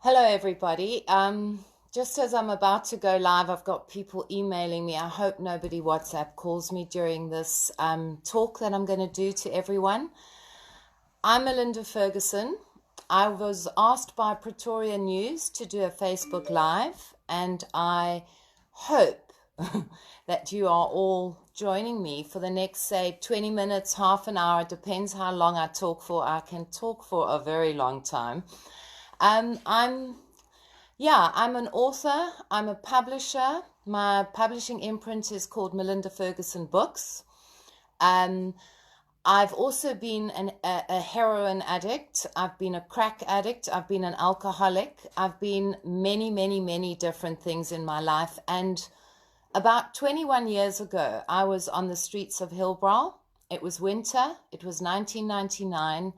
Hello, everybody. Just as I'm about to go live, I've got people emailing me. I hope nobody WhatsApp calls me during this talk that I'm going to do to everyone. I'm Melinda Ferguson. I was asked by Pretoria News to do a Facebook Live, and I hope that you are all joining me for the next, say, 20 minutes, half an hour. It depends how long I talk for. I can talk for a very long time. I'm an author. I'm a publisher. My publishing imprint is called Melinda Ferguson Books. I've also been a heroin addict. I've been a crack addict. I've been an alcoholic. I've been many, many, many different things in my life. And about 21 years ago, I was on the streets of Hillbrow. It was winter. It was 1999.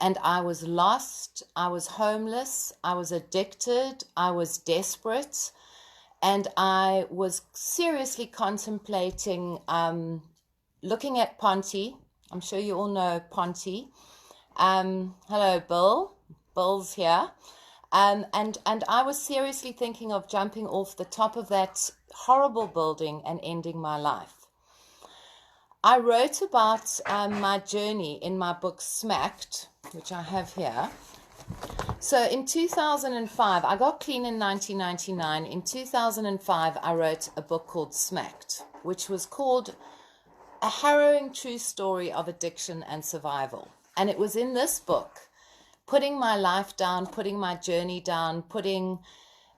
And I was lost, I was homeless, I was addicted, I was desperate, and I was seriously contemplating looking at Ponty. I'm sure you all know Ponty. Hello, Bill. Bill's here. And I was seriously thinking of jumping off the top of that horrible building and ending my life. I wrote about my journey in my book Smacked, which I have here. So in 2005, I got clean in 1999. In 2005, I wrote a book called Smacked, which was called A Harrowing True Story of Addiction and Survival. And it was in this book, putting my life down, putting my journey down, putting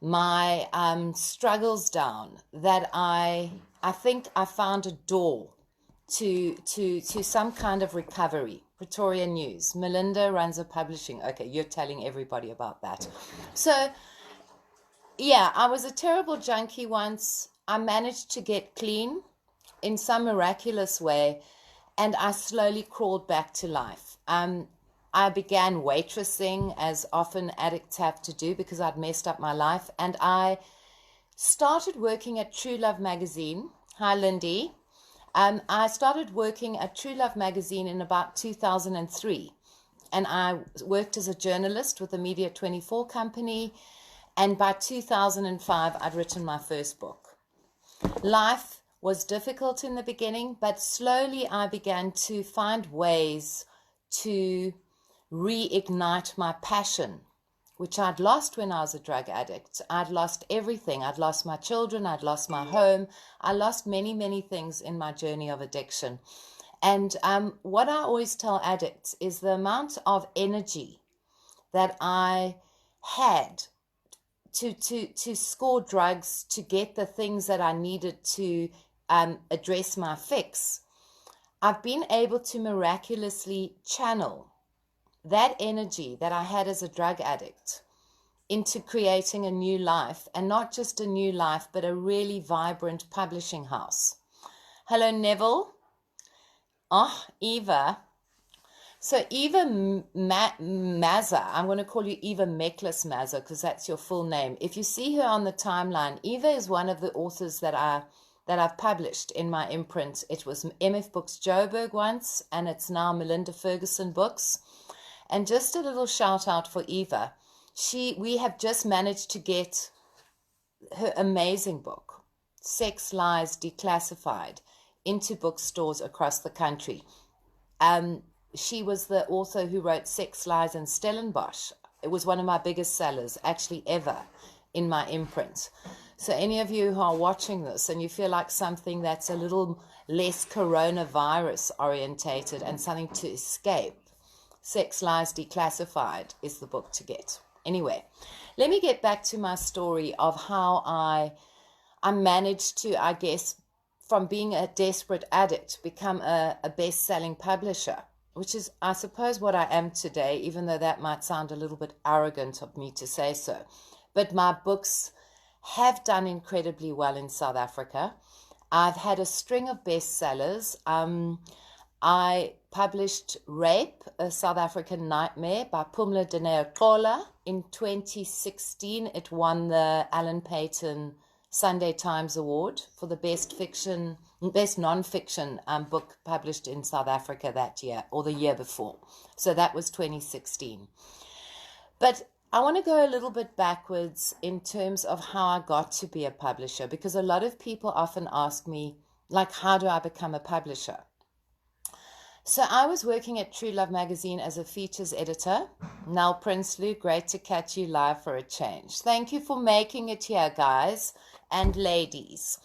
my struggles down, that I think I found a door to some kind of recovery. Pretoria News. Melinda runs a publishing. Okay, you're telling everybody about that. So, yeah, I was a terrible junkie once. I managed to get clean in some miraculous way, and I slowly crawled back to life. I began waitressing, as often addicts have to do, because I'd messed up my life, and I started working at True Love magazine. Hi, Lindy. I started working at True Love magazine in about 2003, and I worked as a journalist with the Media 24 company, and by 2005 I'd written my first book. Life was difficult in the beginning, but slowly I began to find ways to reignite my passion, which I'd lost when I was a drug addict. I'd lost everything. I'd lost my children. I'd lost my home. I lost many, many things in my journey of addiction. And what I always tell addicts is the amount of energy that I had to score drugs, to get the things that I needed to address my fix. I've been able to miraculously channel that energy that I had as a drug addict into creating a new life, and not just a new life, but a really vibrant publishing house. Hello, Neville. Oh, Eva. So Eva Mazza, I'm going to call you Eva Meklis Mazza because that's your full name. If you see her on the timeline, Eva is one of the authors that I've published in my imprint. It was MF Books Joburg once, and it's now Melinda Ferguson Books. And just a little shout out for Eva. We have just managed to get her amazing book, Sex Lies Declassified, into bookstores across the country. She was the author who wrote Sex Lies in Stellenbosch. It was one of my biggest sellers, actually ever, in my imprint. So any of you who are watching this and you feel like something that's a little less coronavirus orientated and something to escape, Sex Lies Declassified is the book to get. Anyway, let me get back to my story of how I managed to, I guess, from being a desperate addict, become a best-selling publisher, which is, I suppose, what I am today, even though that might sound a little bit arrogant of me to say so. But my books have done incredibly well in South Africa. I've had a string of bestsellers. I published Rape, a South African Nightmare by Pumla Dineo in 2016. It won the Alan Payton Sunday Times Award for the best non-fiction book published in South Africa that year, or the year before. So that was 2016. But I want to go a little bit backwards in terms of how I got to be a publisher, because a lot of people often ask me, like, how do I become a publisher? So I was working at True Love magazine as a features editor. Nell Prinsloo, great to catch you live for a change. Thank you for making it here, guys and ladies.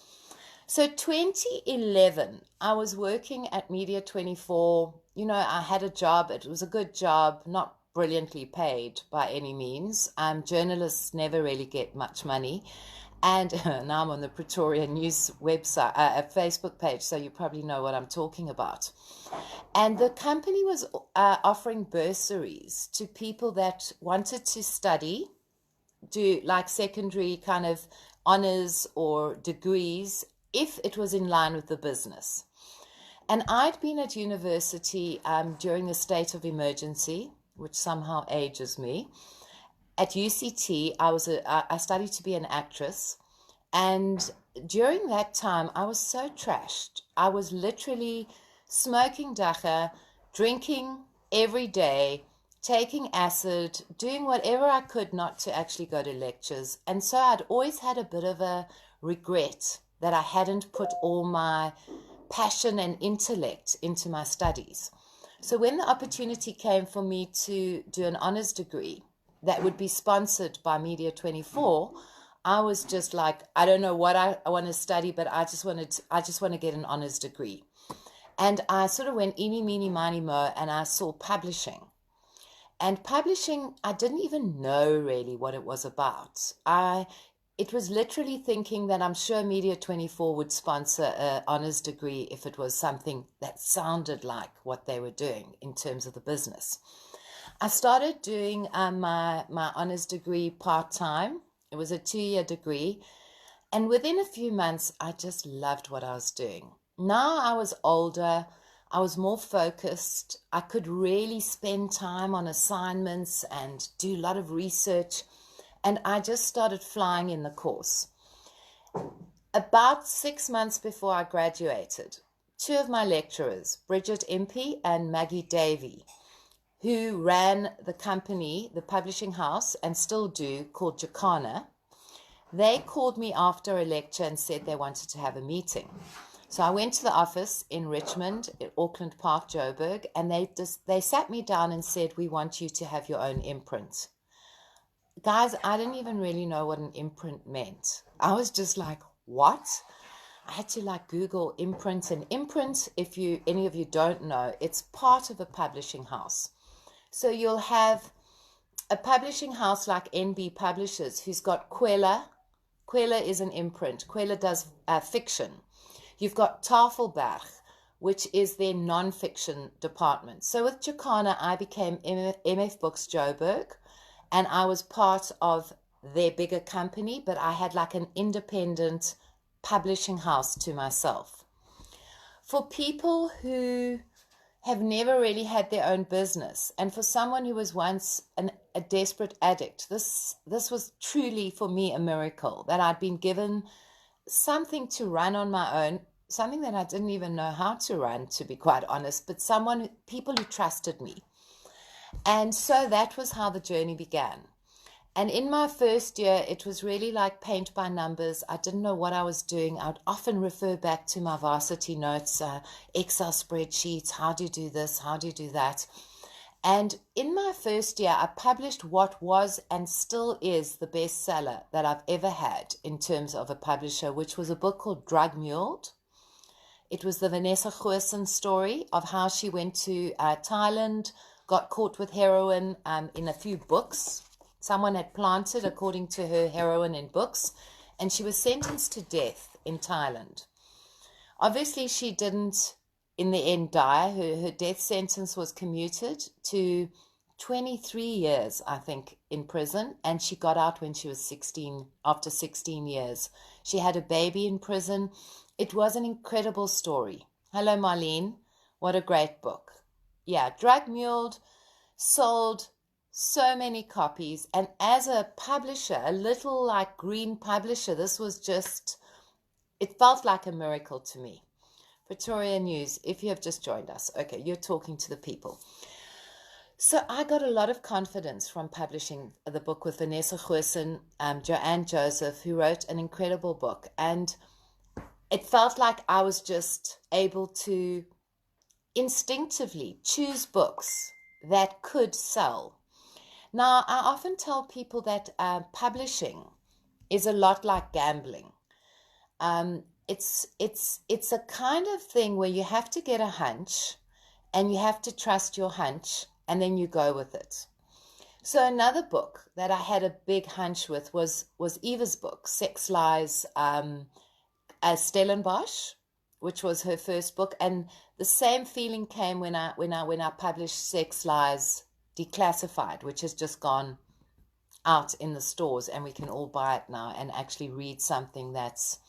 So 2011, I was working at Media 24. You know, I had a job. It was a good job, not brilliantly paid by any means. Journalists never really get much money. And now I'm on the Pretoria News website, Facebook page, so you probably know what I'm talking about. And the company was offering bursaries to people that wanted to study, do like secondary kind of honors or degrees, if it was in line with the business. And I'd been at university during the state of emergency, which somehow ages me. At UCT, I studied to be an actress. And during that time, I was so trashed. I was literally smoking dagga, drinking every day, taking acid, doing whatever I could not to actually go to lectures. And so I'd always had a bit of a regret that I hadn't put all my passion and intellect into my studies. So when the opportunity came for me to do an honors degree that would be sponsored by Media 24, I was just like, I don't know what I want to study, but I just want to get an honors degree. And I sort of went eeny, meeny, miny, mo, and I saw publishing. And publishing, I didn't even know really what it was about. It was literally thinking that I'm sure Media 24 would sponsor an honors degree if it was something that sounded like what they were doing in terms of the business. I started doing my honors degree part-time. It was a 2-year degree. And within a few months, I just loved what I was doing. Now I was older. I was more focused. I could really spend time on assignments and do a lot of research. And I just started flying in the course. About 6 months before I graduated, 2 of my lecturers, Bridget Impey and Maggie Davey, who ran the company, the publishing house, and still do, called Jacana, they called me after a lecture and said they wanted to have a meeting. So I went to the office in Richmond, at Auckland Park, Joburg, and they sat me down and said, we want you to have your own imprint. Guys, I didn't even really know what an imprint meant. I was just like, what? I had to Google imprint. And imprint, if any of you don't know, it's part of a publishing house. So you'll have a publishing house like NB Publishers who's got Kwela. Kwela is an imprint. Kwela does fiction. You've got Tafelberg, which is their non-fiction department. So with Jacana, I became MF Books Joburg, and I was part of their bigger company, but I had like an independent publishing house to myself. For people who have never really had their own business, and for someone who was once a desperate addict, this was truly for me a miracle that I'd been given something to run on my own, something that I didn't even know how to run, to be quite honest, but people who trusted me. And so that was how the journey began. And in my first year, it was really like paint by numbers. I didn't know what I was doing. I would often refer back to my varsity notes, Excel spreadsheets, how do you do this, how do you do that? And in my first year, I published what was and still is the bestseller that I've ever had in terms of a publisher, which was a book called Drug Muled. It was the Vanessa Goosen story of how she went to Thailand, got caught with heroin in a few books. Someone had planted, according to her, heroin in books, and she was sentenced to death in Thailand. Obviously, she didn't, in the end, die. Her death sentence was commuted to 23 years, I think, in prison, and she got out when she was 16, after 16 years. She had a baby in prison. It was an incredible story. Hello, Marlene. What a great book. Yeah, Drug Muled sold so many copies. And as a publisher, a little like green publisher, this was just, it felt like a miracle to me. Pretoria News, if you have just joined us. Okay, you're talking to the people. So I got a lot of confidence from publishing the book with Vanessa Goosen, Joanne Joseph, who wrote an incredible book. And it felt like I was just able to instinctively choose books that could sell. Now, I often tell people that publishing is a lot like gambling. It's a kind of thing where you have to get a hunch and you have to trust your hunch and then you go with it. So another book that I had a big hunch with was Eva's book, Sex Lies, as Stellenbosch, which was her first book, and the same feeling came when I published Sex Lies Declassified, which has just gone out in the stores and we can all buy it now and actually read something that's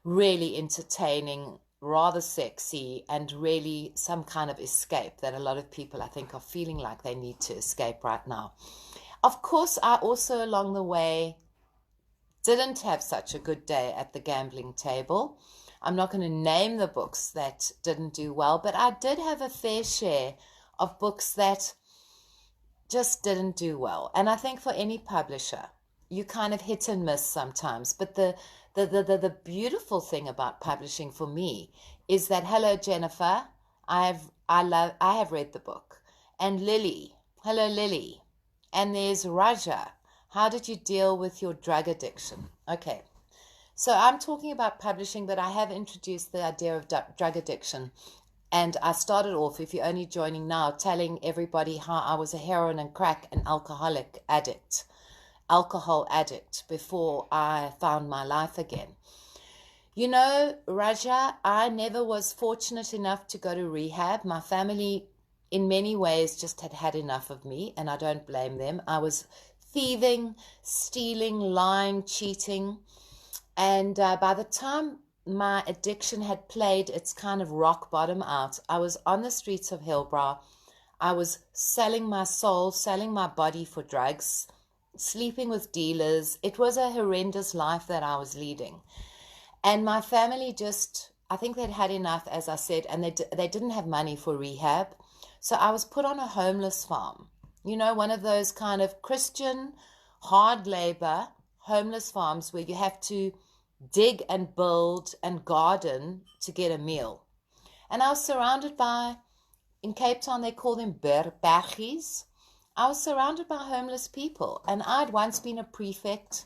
really entertaining, rather sexy, and really some kind of escape that a lot of people I think are feeling like they need to escape right now. Of course, I also along the way didn't have such a good day at the gambling table. I'm not going to name the books that didn't do well, but I did have a fair share of books that just didn't do well. And I think for any publisher, you kind of hit and miss sometimes. But the beautiful thing about publishing for me is that, hello Jennifer, I have read the book. And Lily, hello Lily. And there's Raja. How did you deal with your drug addiction? Okay. So I'm talking about publishing, but I have introduced the idea of drug addiction. And I started off, if you're only joining now, telling everybody how I was a heroin and crack and alcohol addict before I found my life again. You know, Raja, I never was fortunate enough to go to rehab. My family, in many ways, just had enough of me, and I don't blame them. I was thieving, stealing, lying, cheating. And by the time my addiction had played its kind of rock bottom out, I was on the streets of Hillbrow. I was selling my soul, selling my body for drugs, sleeping with dealers. It was a horrendous life that I was leading. And my family just, I think they'd had enough, as I said, and they didn't have money for rehab. So I was put on a homeless farm. You know, one of those kind of Christian, hard labor, homeless farms where you have to dig and build and garden to get a meal. And I was surrounded by, in Cape Town they call them bergies. I was surrounded by homeless people, and I'd once been a prefect.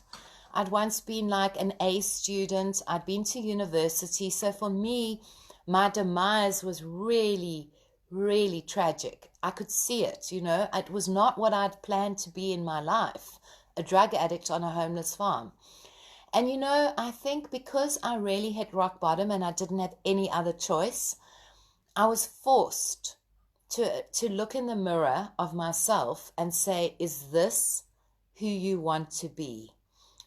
I'd once been like an A student. I'd been to university. So for me, my demise was really, really tragic. I could see it, you know. It was not what I'd planned to be in my life, a drug addict on a homeless farm. And you know, I think because I really hit rock bottom and I didn't have any other choice, I was forced to look in the mirror of myself and say, is this who you want to be?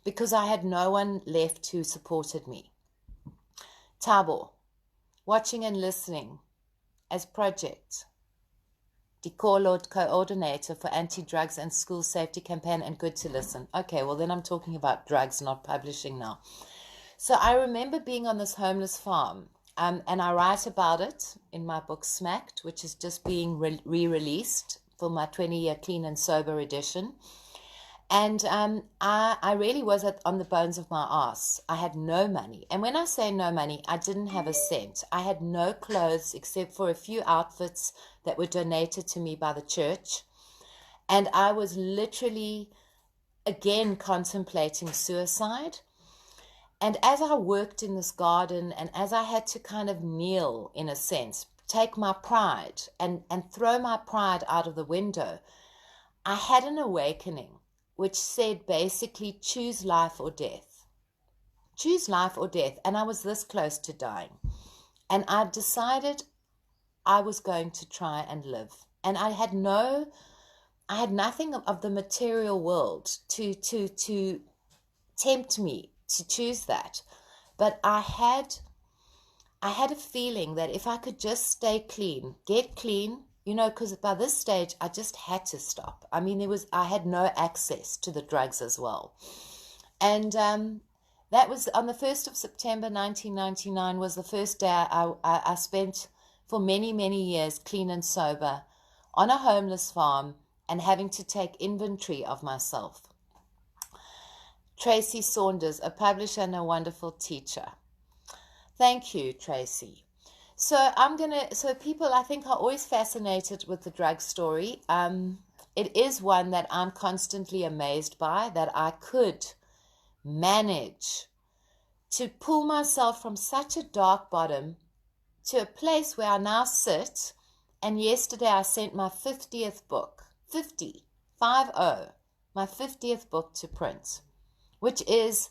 Because I had no one left who supported me. Tabo, watching and listening as project coordinator for anti-drugs and school safety campaign, and good to listen. Okay, well then I'm talking about drugs, not publishing now. So I remember being on this homeless farm, and I write about it in my book Smacked, which is just being re-released for my 20-year clean and sober edition. And I really was on the bones of my ass. I had no money. And when I say no money, I didn't have a cent. I had no clothes except for a few outfits that were donated to me by the church. And I was literally, again, contemplating suicide. And as I worked in this garden, and as I had to kind of kneel, in a sense, take my pride and throw my pride out of the window, I had an awakening which said basically, choose life or death. Choose life or death. And I was this close to dying. And I decided I was going to try and live. And I had nothing of the material world to tempt me to choose that. But I had a feeling that if I could just stay clean, get clean, you know, because by this stage, I just had to stop. I mean, I had no access to the drugs as well. And that was on the 1st of September, 1999, was the first day I spent for many, many years clean and sober on a homeless farm and having to take inventory of myself. Tracy Saunders, a publisher and a wonderful teacher. Thank you, Tracy. So people I think are always fascinated with the drug story. It is one that I'm constantly amazed by, that I could manage to pull myself from such a dark bottom to a place where I now sit. And yesterday I sent my 50th book, 50, my 50th book to print, which is,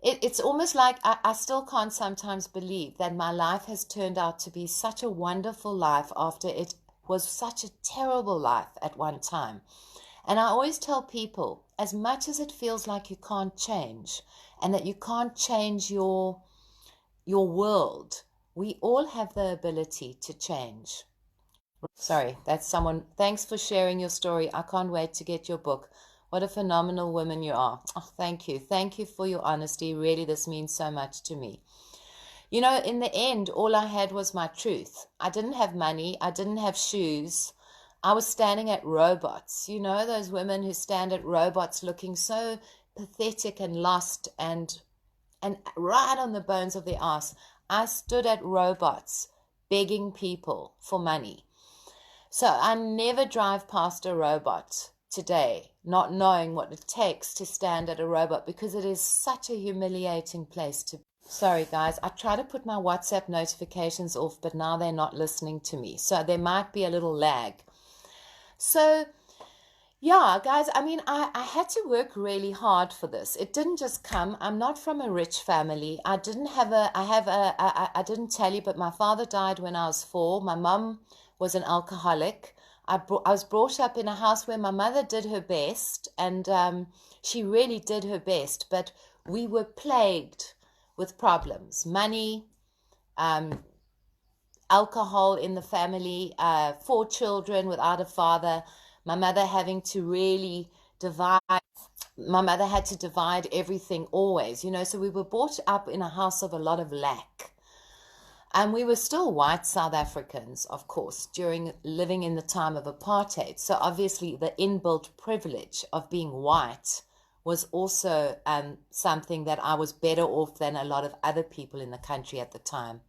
it's almost like I still can't sometimes believe that my life has turned out to be such a wonderful life after it was such a terrible life at one time. And I always tell people, as much as it feels like you can't change and that you can't change your world, we all have the ability to change. Sorry, that's someone. Thanks for sharing your story. I can't wait to get your book. What a phenomenal woman you are. Oh, thank you. Thank you for your honesty. Really, this means so much to me. You know, in the end, all I had was my truth. I didn't have money. I didn't have shoes. I was standing at robots. You know, those women who stand at robots looking so pathetic and lost and right on the bones of their ass. I stood at robots begging people for money. So I never drive past a robot today, not knowing what it takes to stand at a robot, because it is such a humiliating place to be. Sorry, guys, I try to put my WhatsApp notifications off, but now they're not listening to me. So there might be a little lag. So, yeah, guys, I mean, I had to work really hard for this. It didn't just come. I'm not from a rich family. I didn't tell you, but my father died when I was 4. My mum was an alcoholic. I was brought up in a house where my mother did her best, and she really did her best, but we were plagued with problems. Money, alcohol in the family, 4 children without a father, my mother having to really divide. My mother had to divide everything always, you know, so we were brought up in a house of a lot of lack. And we were still white South Africans, of course, living in the time of apartheid. So obviously the inbuilt privilege of being white was also something that I was better off than a lot of other people in the country at the time.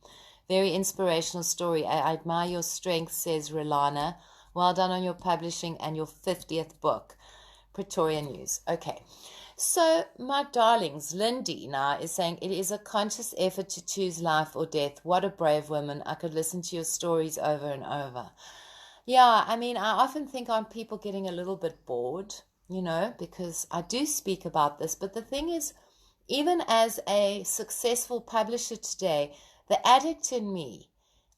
Very inspirational story. I admire your strength, says Rolana. Well done on your publishing and your 50th book. Pretoria News. Okay. So, my darlings, Lindy now is saying, it is a conscious effort to choose life or death. What a brave woman. I could listen to your stories over and over. Yeah, I mean, I often think, aren't people getting a little bit bored, you know, because I do speak about this. But the thing is, even as a successful publisher today, the addict in me,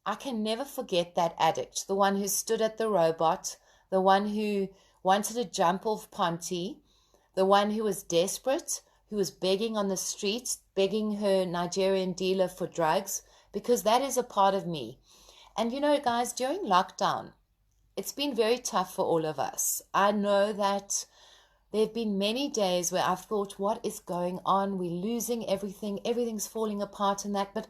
I can never forget that addict, the one who stood at the robot, the one who wanted to jump off Ponty, the one who was desperate, who was begging on the streets, begging her Nigerian dealer for drugs, because that is a part of me. And you know, guys, during lockdown, it's been very tough for all of us. I know that there have been many days where I've thought, what is going on? We're losing everything. Everything's falling apart and that. But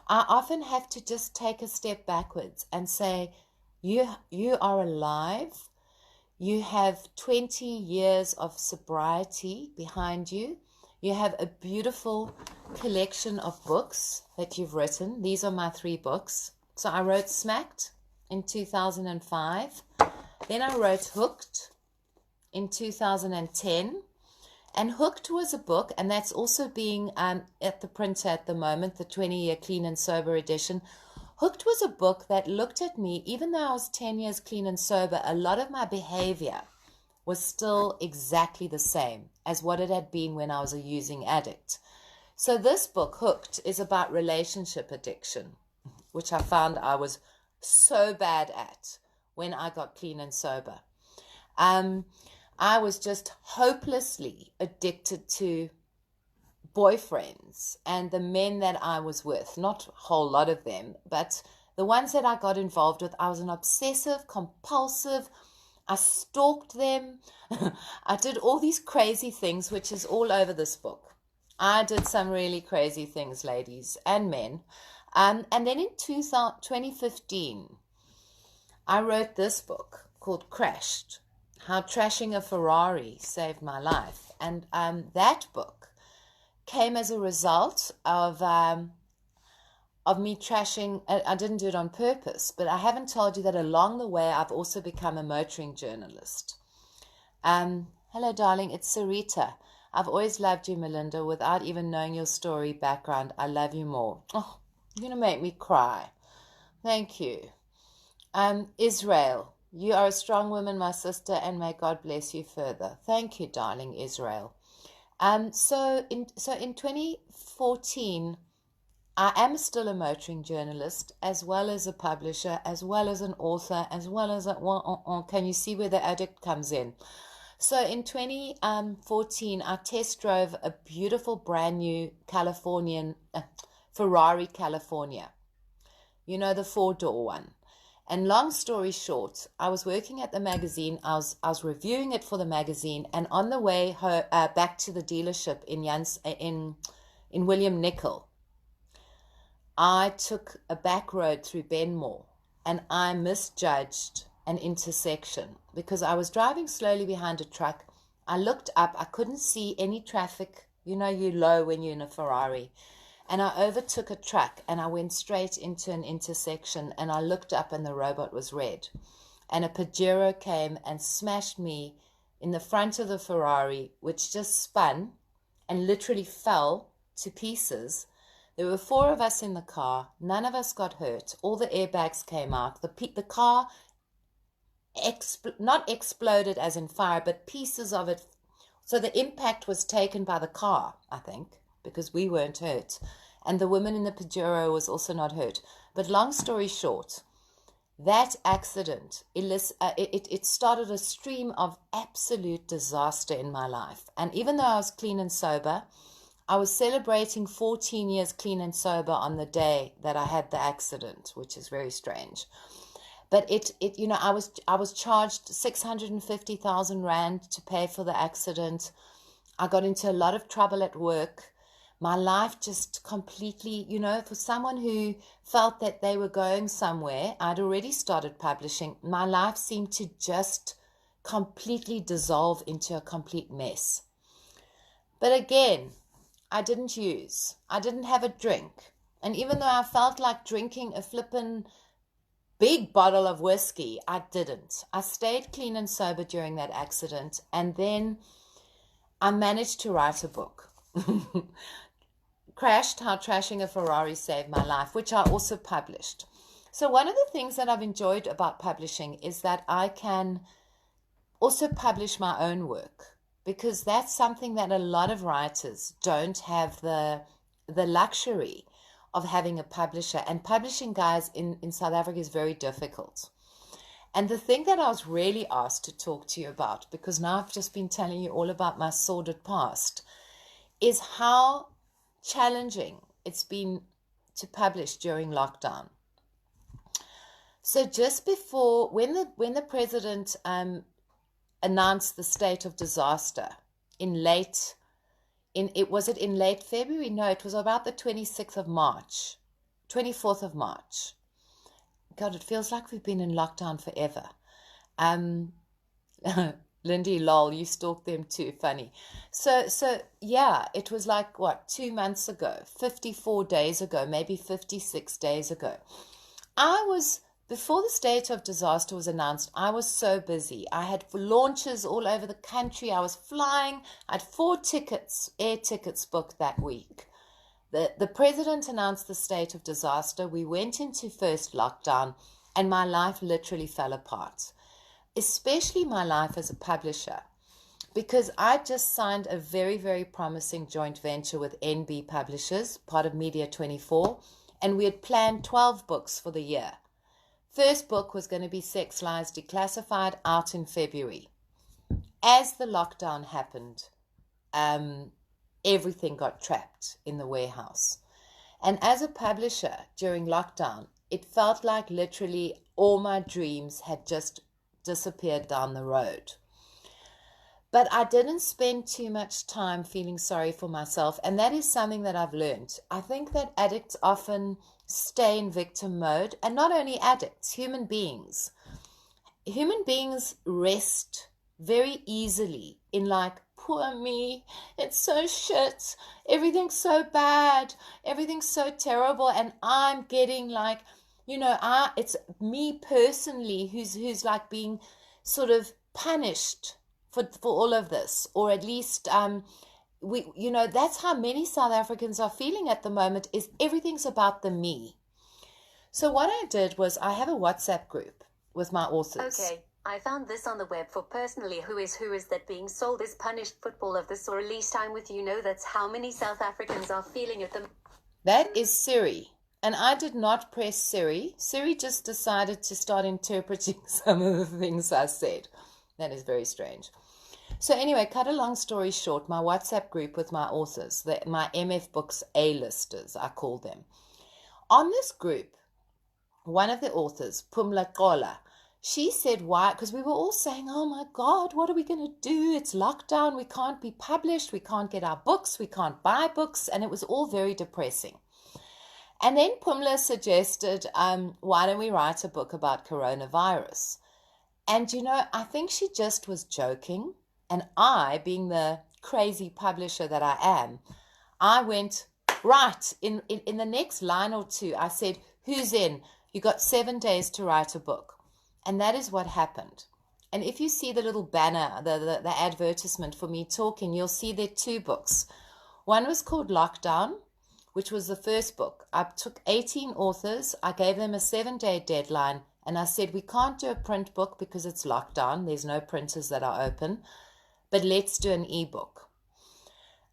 I often have to just take a step backwards and say, you are alive. You have 20 years of sobriety behind you. You have a beautiful collection of books that you've written. These are my 3 books. So I wrote Smacked in 2005. Then I wrote Hooked in 2010. And Hooked was a book, and that's also being at the printer at the moment, the 20-year clean and sober edition. Hooked was a book that looked at me, even though I was 10 years clean and sober, a lot of my behavior was still exactly the same as what it had been when I was a using addict. So this book, Hooked, is about relationship addiction, which I found I was so bad at when I got clean and sober. I was just hopelessly addicted to boyfriends and the men that I was with, not a whole lot of them, but the ones that I got involved with, I was an obsessive, compulsive, I stalked them. I did all these crazy things, which is all over this book. I did some really crazy things, ladies and men. And then in 2015, I wrote this book called Crashed, How Trashing a Ferrari Saved My Life. And that book came as a result of me trashing. I didn't do it on purpose, but I haven't told you that along the way I've also become a motoring journalist. Hello, darling, it's Sarita. I've always loved you, Melinda, without even knowing your story background. I love you more. Oh, you're going to make me cry. Thank you. Israel, you are a strong woman, my sister, and may God bless you further. Thank you, darling Israel. So in 2014, I am still a motoring journalist, as well as a publisher, as well as an author, as well as can you see where the addict comes in? So in 2014, I test drove a beautiful brand new Californian Ferrari California. You know, the 4-door one. And long story short, I was working at the magazine. I was reviewing it for the magazine, and on the way back to the dealership in William Nickel, I took a back road through Benmore, and I misjudged an intersection because I was driving slowly behind a truck. I looked up, I couldn't see any traffic. You know, you're low when you're in a Ferrari. And I overtook a truck, and I went straight into an intersection, and I looked up, and the robot was red. And a Pajero came and smashed me in the front of the Ferrari, which just spun and literally fell to pieces. There were 4 of us in the car. None of us got hurt. All the airbags came out. The car not exploded as in fire, but pieces of it. So the impact was taken by the car, I think, because we weren't hurt. And the woman in the Pajero was also not hurt. But long story short, that accident, it started a stream of absolute disaster in my life. And even though I was clean and sober, I was celebrating 14 years clean and sober on the day that I had the accident, which is very strange. But I was charged 650,000 Rand to pay for the accident. I got into a lot of trouble at work. My life just completely, for someone who felt that they were going somewhere, I'd already started publishing. My life seemed to just completely dissolve into a complete mess. But again, I didn't use. I didn't have a drink. And even though I felt like drinking a flippin' big bottle of whiskey, I didn't. I stayed clean and sober during that accident. And then I managed to write a book. Crashed, How Trashing a Ferrari Saved My Life, which I also published. So one of the things that I've enjoyed about publishing is that I can also publish my own work, because that's something that a lot of writers don't have the luxury of having a publisher. And publishing, guys, in South Africa is very difficult. And the thing that I was really asked to talk to you about, because now I've just been telling you all about my sordid past, is how challenging it's been to publish during lockdown. So just before, when the president announced the state of disaster in late February? No, it was about the 24th of March. God, it feels like we've been in lockdown forever. Lindy, lol, you stalked them too, funny. So yeah, it was like, 2 months ago, 54 days ago, maybe 56 days ago. Before the state of disaster was announced, I was so busy. I had launches all over the country. I was flying. I had 4 air tickets booked that week. The president announced the state of disaster. We went into first lockdown, and my life literally fell apart. Especially my life as a publisher, because I just signed a very, very promising joint venture with NB Publishers, part of Media 24, and we had planned 12 books for the year. First book was going to be Sex Lies Declassified, out in February. As the lockdown happened, everything got trapped in the warehouse. And as a publisher during lockdown, it felt like literally all my dreams had just disappeared down the road. But I didn't spend too much time feeling sorry for myself, and that is something that I've learned. I think that addicts often stay in victim mode, and not only addicts, human beings. human beings rest very easily in like, poor me, it's so shit, everything's so bad, everything's so terrible, and I'm getting like, it's me personally who's like being sort of punished for all of this, or at least that's how many South Africans are feeling at the moment, is everything's about the me. So what I did was, I have a WhatsApp group with my authors. Okay, I found this on the web for personally who is that being sold is punished football of this, or at least I'm with you, that's how many South Africans are feeling at them. That is Siri. And I did not press Siri. Siri just decided to start interpreting some of the things I said. That is very strange. So anyway, cut a long story short, my WhatsApp group with my authors, my MF Books A-listers, I call them. On this group, one of the authors, Pumla Kola, she said, why? Because we were all saying, oh my God, what are we going to do? It's lockdown. We can't be published. We can't get our books. We can't buy books. And it was all very depressing. And then Pumla suggested, why don't we write a book about coronavirus? And, I think she just was joking. And I, being the crazy publisher that I am, I went, right, in the next line or two, I said, who's in? You got 7 days to write a book. And that is what happened. And if you see the little banner, the advertisement for me talking, you'll see there are 2 books. One was called Lockdown, which was the first book. I took 18 authors. I gave them a 7-day deadline. And I said, we can't do a print book because it's lockdown. There's no printers that are open. But let's do an ebook.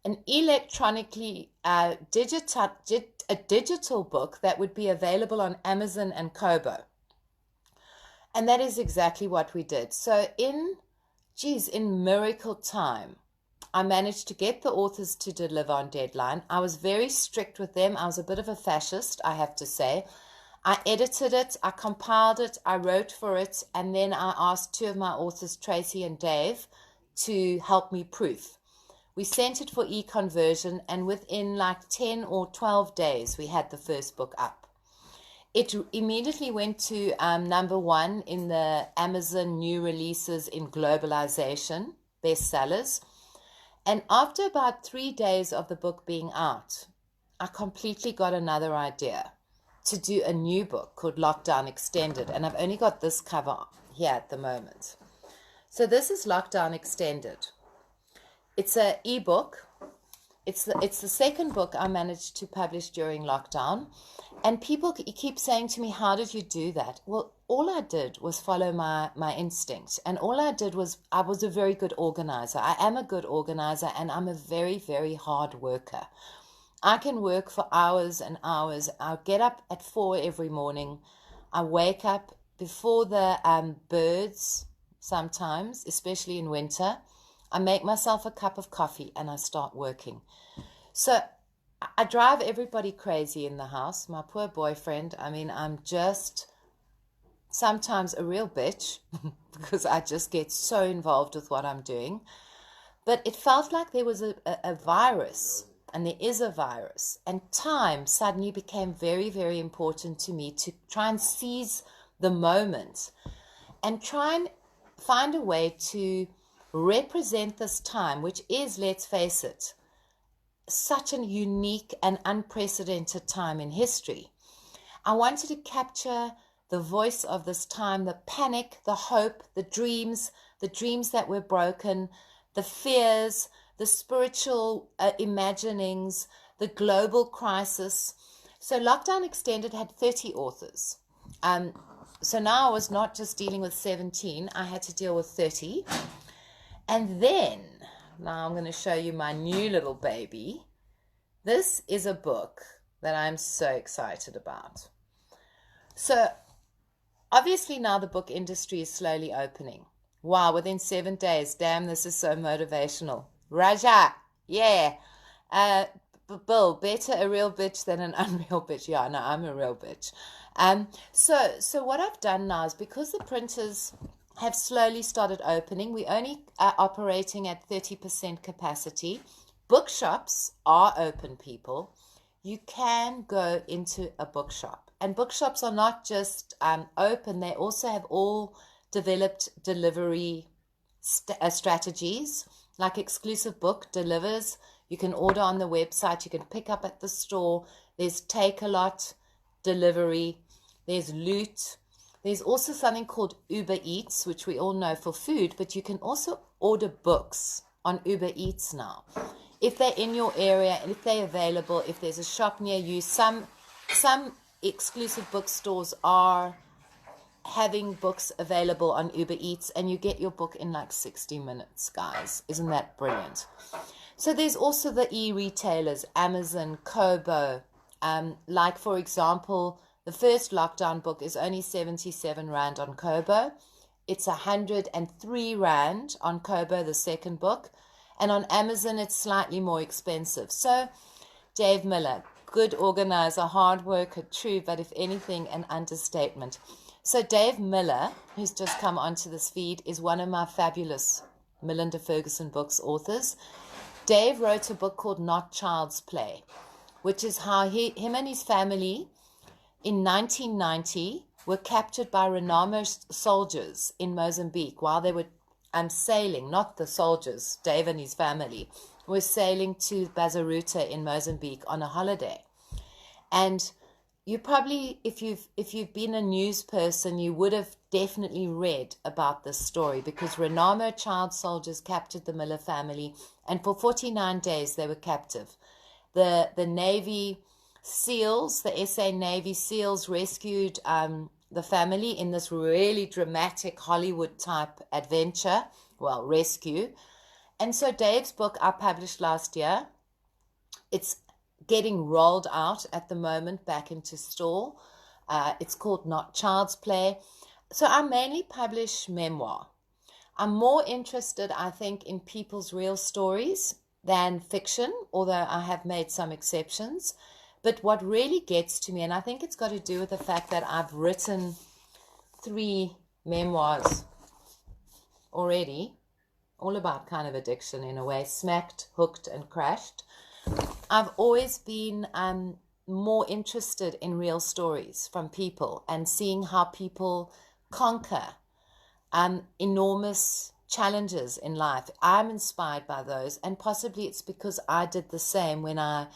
An electronically a digital book that would be available on Amazon and Kobo. And that is exactly what we did. So in miracle time, I managed to get the authors to deliver on deadline. I was very strict with them. I was a bit of a fascist, I have to say. I edited it, I compiled it, I wrote for it, and then I asked 2 of my authors, Tracy and Dave, to help me proof. We sent it for e-conversion, and within like 10 or 12 days, we had the first book up. It immediately went to number 1 in the Amazon new releases in globalization, bestsellers. And after about 3 days of the book being out, I completely got another idea to do a new book called Lockdown Extended. And I've only got this cover here at the moment. So this is Lockdown Extended. It's an ebook. It's the second book I managed to publish during lockdown. And people keep saying to me, how did you do that? Well, all I did was follow my instincts. And all I did was, I was a very good organizer. I am a good organizer, and I'm a very, very hard worker. I can work for hours and hours. I'll get up at 4 every morning. I wake up before the birds sometimes, especially in winter. I make myself a cup of coffee and I start working. So I drive everybody crazy in the house. My poor boyfriend, I'm just sometimes a real bitch because I just get so involved with what I'm doing. But it felt like there was a virus, and there is a virus. And time suddenly became very, very important to me, to try and seize the moment and try and find a way to represent this time, which is, let's face it, such a unique and unprecedented time in history. I wanted to capture the voice of this time, the panic, the hope, the dreams that were broken, the fears, the spiritual imaginings, the global crisis. So Lockdown Extended had 30 authors. So now I was not just dealing with 17, I had to deal with 30. And then, now I'm going to show you my new little baby. This is a book that I'm so excited about. So obviously now the book industry is slowly opening. Wow, within 7 days. Damn, this is so motivational. Raja, yeah. Bill, better a real bitch than an unreal bitch. Yeah, no, I'm a real bitch. So what I've done now is, because the printers have slowly started opening, we're only operating at 30% capacity. Bookshops are open, people. You can go into a bookshop. And bookshops are not just open, they also have all developed delivery strategies, like exclusive book delivers. You can order on the website, you can pick up at the store. There's Take-A-Lot delivery, there's Loot. There's also something called Uber Eats, which we all know for food, but you can also order books on Uber Eats now. If they're in your area and if they're available, if there's a shop near you, some exclusive bookstores are having books available on Uber Eats, and you get your book in like 60 minutes, guys. Isn't that brilliant? So there's also the e-retailers, Amazon, Kobo. Like, for example, the first lockdown book is only 77 Rand on Kobo. It's 103 Rand on Kobo, the second book. And on Amazon, it's slightly more expensive. So Dave Miller, good organizer, hard worker, true, but if anything, an understatement. So Dave Miller, who's just come onto this feed, is one of my fabulous Melinda Ferguson books authors. Dave wrote a book called Not Child's Play, which is how him and his family in 1990 were captured by Renamo soldiers in Mozambique while they were sailing, not the soldiers, Dave and his family, were sailing to Bazaruta in Mozambique on a holiday. And you probably, if you've been a news person, you would have definitely read about this story, because Renamo child soldiers captured the Miller family, and for 49 days they were captive. The Navy SEALs, the SA Navy SEALs, rescued the family in this really dramatic Hollywood type adventure, well, rescue. And so Dave's book I published last year. It's getting rolled out at the moment back into store. It's called Not Child's Play. So I mainly publish memoir. I'm more interested, I think, in people's real stories than fiction, although I have made some exceptions. But what really gets to me, and I think it's got to do with the fact that I've written 3 memoirs already, all about kind of addiction in a way, Smacked, Hooked, and Crashed. I've always been more interested in real stories from people and seeing how people conquer enormous challenges in life. I'm inspired by those, and possibly it's because I did the same when I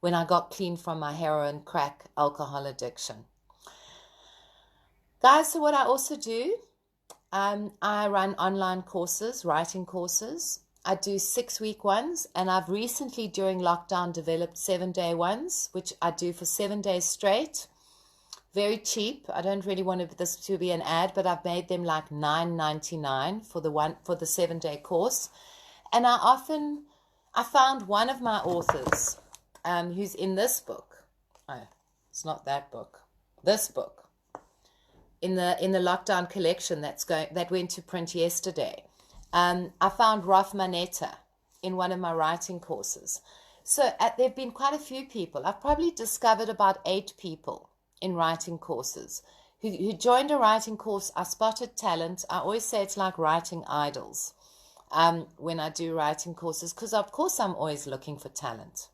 got clean from my heroin, crack, alcohol addiction. Guys, so what I also do, I run online courses, writing courses. I do 6-week ones, and I've recently during lockdown developed 7-day ones, which I do for 7 days straight. Very cheap. I don't really want this to be an ad, but I've made them like $9.99 for the 7-day course. And I found one of my authors who's in this book. Oh, it's not that book. This book. In the lockdown collection that went to print yesterday. I found Ralph Manetta in one of my writing courses. So there have been quite a few people. I've probably discovered about 8 people in writing courses who joined a writing course. I spotted talent. I always say it's like writing idols when I do writing courses, because of course I'm always looking for talent.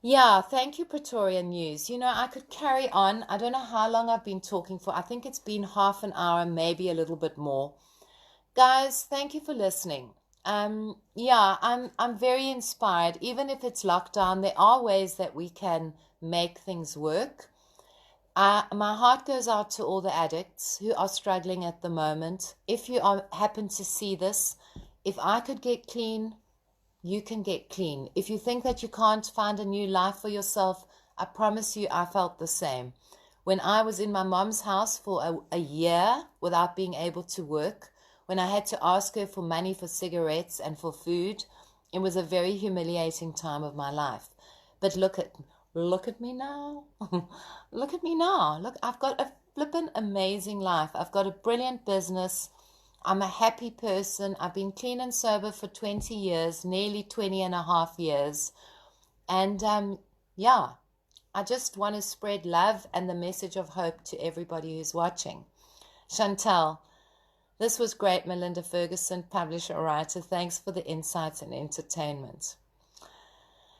Yeah, thank you, Pretoria News. You know, I could carry on. I don't know how long I've been talking for. I think it's been half an hour, maybe a little bit more. Guys, thank you for listening. Yeah, I'm very inspired. Even if it's lockdown, there are ways that we can make things work. My heart goes out to all the addicts who are struggling at the moment. If you happen to see this, if I could get clean, you can get clean. If you think that you can't find a new life for yourself, I promise you I felt the same. When I was in my mom's house for a year without being able to work, when I had to ask her for money for cigarettes and for food, it was a very humiliating time of my life. But look at me now. Look at me now. Look, I've got a flippin' amazing life. I've got a brilliant business. I'm a happy person. I've been clean and sober for 20 years, nearly 20 and a half years. And yeah, I just want to spread love and the message of hope to everybody who's watching. Chantal, this was great, Melinda Ferguson, publisher, writer. Thanks for the insights and entertainment.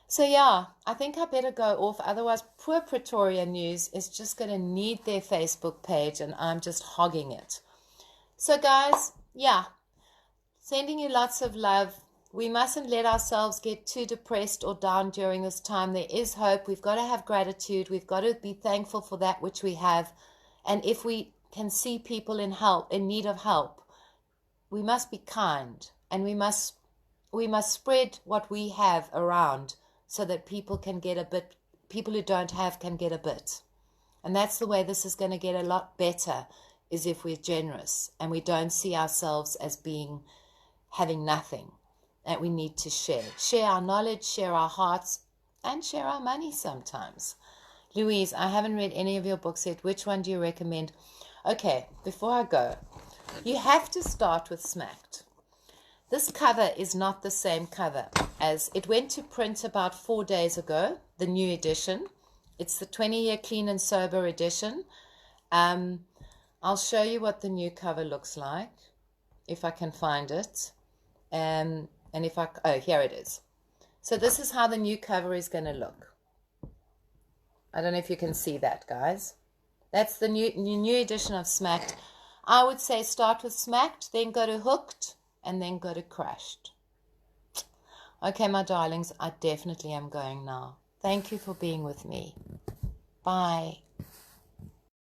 So yeah, I think I better go off. Otherwise, poor Pretoria News is just going to need their Facebook page, and I'm just hogging it. So guys, yeah, sending you lots of love. We mustn't let ourselves get too depressed or down during this time. There is hope. We've got to have gratitude. We've got to be thankful for that which we have. And if we can see people in need of help, we must be kind, and we must spread what we have around so that people can get a bit, people who don't have can get a bit. And that's the way this is going to get a lot better, is if we're generous and we don't see ourselves as having nothing, that we need to share our knowledge, share our hearts, and share our money sometimes. Louise, I haven't read any of your books yet. Which one do you recommend? Okay, before I go, you have to start with Smacked. This cover is not the same cover as it went to print about 4 days ago, the new edition. It's the 20-year clean and sober edition. I'll show you what the new cover looks like, if I can find it. And if I, oh, here it is. So this is how the new cover is going to look. I don't know if you can see that, guys. That's the new edition of Smacked. I would say start with Smacked, then go to Hooked, and then go to Crushed. Okay, my darlings, I definitely am going now. Thank you for being with me. Bye.